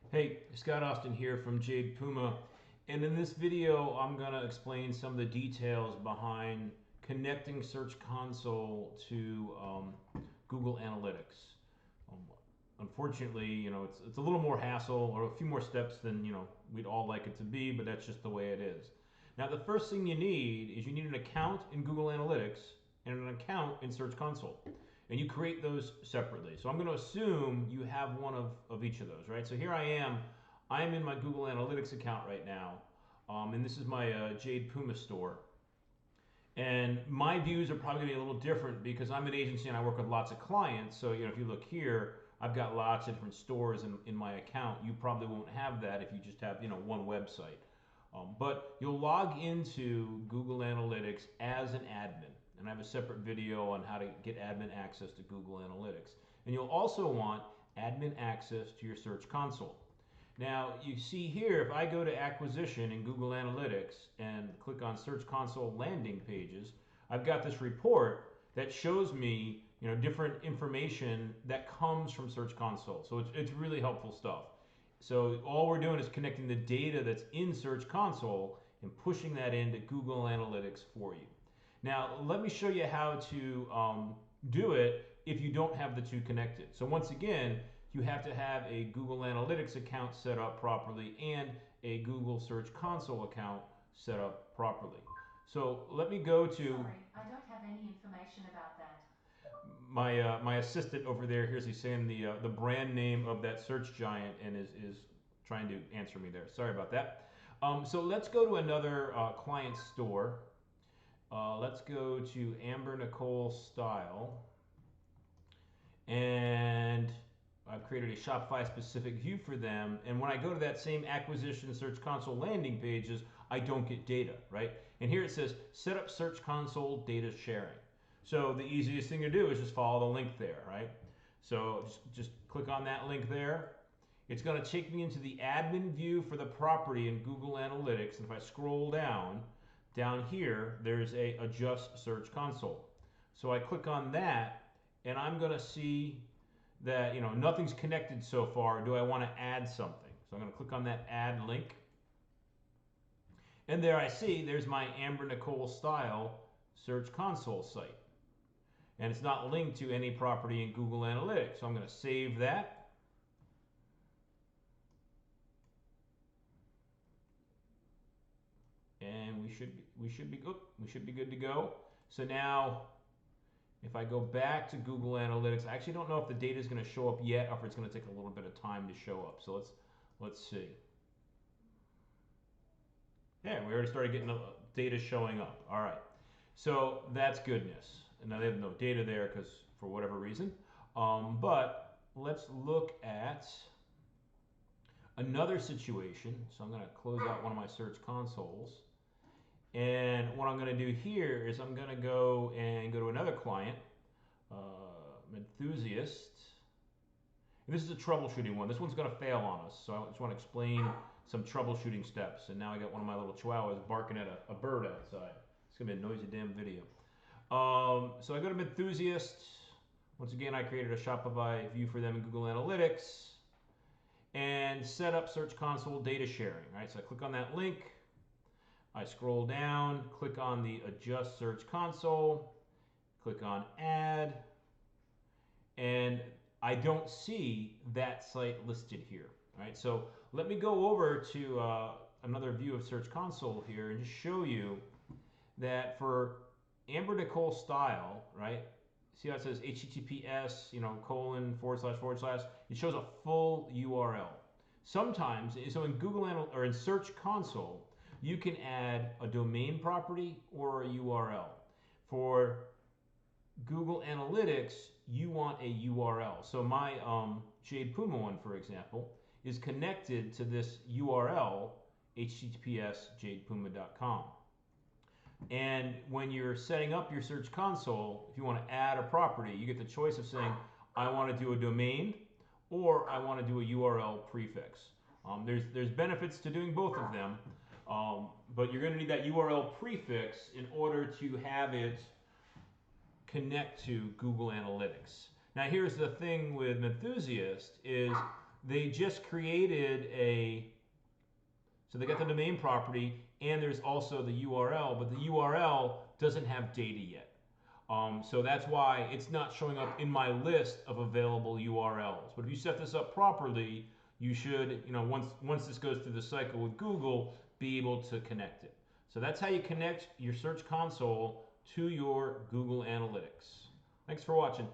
Hey, Scott Austin here from Jade Puma, and in this video I'm going to explain some of the details behind connecting Search Console to Google Analytics. Um, Unfortunately, it's a little more hassle or a few more steps than we'd all like it to be, but that's just the way it is. Now, the first thing you need is you need an account in Google Analytics and an account in Search Console. And you create those separately. So I'm going to assume you have one of each of those, right? So here I am. I'm in my Google Analytics account right now. And this is my Jade Puma store. And my views are probably going to be a little different because I'm an agency and I work with lots of clients. So, if you look here, I've got lots of different stores in my account. You probably won't have that if you just have, one website. But you'll log into Google Analytics as an admin. And I have a separate video on how to get admin access to Google Analytics. And you'll also want admin access to your Search Console. Now, you see here, if I go to acquisition in Google Analytics and click on Search Console landing pages, I've got this report that shows me, different information that comes from Search Console. So it's really helpful stuff. So all we're doing is connecting the data that's in Search Console and pushing that into Google Analytics for you. Now, let me show you how to do it if you don't have the two connected. So once again, you have to have a Google Analytics account set up properly and a Google Search Console account set up properly. So let me go to Sorry, I don't have any information about that. my assistant over there. Here's he's saying the brand name of that search giant and is trying to answer me there. Sorry about that. So let's go to another client store. Let's go to Amber Nicole Style. And I've created a Shopify specific view for them. And when I go to that same acquisition Search Console landing pages, I don't get data, right? And here it says set up Search Console data sharing. So the easiest thing to do is just follow the link there, right? So just click on that link there. It's going to take me into the admin view for the property in Google Analytics. And if I scroll down here, there's a adjust Search Console. So I click on that and I'm going to see that nothing's connected so far. Do I want to add something? So I'm going to click on that add link. And there I see there's my Amber Nicole Style Search Console site. And it's not linked to any property in Google Analytics. So I'm going to save that. And we should be good. We should be good to go. So now if I go back to Google Analytics, I actually don't know if the data is going to show up yet or if it's going to take a little bit of time to show up. So let's see. Yeah, we already started getting data showing up. All right. So that's goodness. And now they have no data there because for whatever reason. But let's look at another situation. So I'm going to close out one of my search consoles. And what I'm going to do here is I'm going to go to another client, Enthusiast. And this is a troubleshooting one. This one's going to fail on us. So I just want to explain some troubleshooting steps. And now I got one of my little chihuahuas barking at a bird outside. It's going to be a noisy damn video. So I go to Enthusiast. Once again, I created a Shopify view for them in Google Analytics and set up Search Console data sharing. Right? So I click on that link. I scroll down, click on the Adjust Search Console, click on Add, and I don't see that site listed here. All right, so let me go over to another view of Search Console here and just show you that for Amber Nicole Style, right? See how it says HTTPS, ://. It shows a full URL. Sometimes, so in Google or in Search Console, you can add a domain property or a URL. For Google Analytics, you want a URL. So my Jade Puma one, for example, is connected to this URL, https://jadepuma.com. And when you're setting up your Search Console, if you want to add a property, you get the choice of saying, I want to do a domain or I want to do a URL prefix. There's benefits to doing both of them. But you're going to need that URL prefix in order to have it connect to Google Analytics. Now here's the thing with Enthusiast is They just created so they got the domain property and there's also the URL, but the URL doesn't have data yet. So that's why it's not showing up in my list of available URLs. But if you set this up properly, you should, once this goes through the cycle with Google, be able to connect it. So that's how you connect your Search Console to your Google Analytics. Thanks for watching.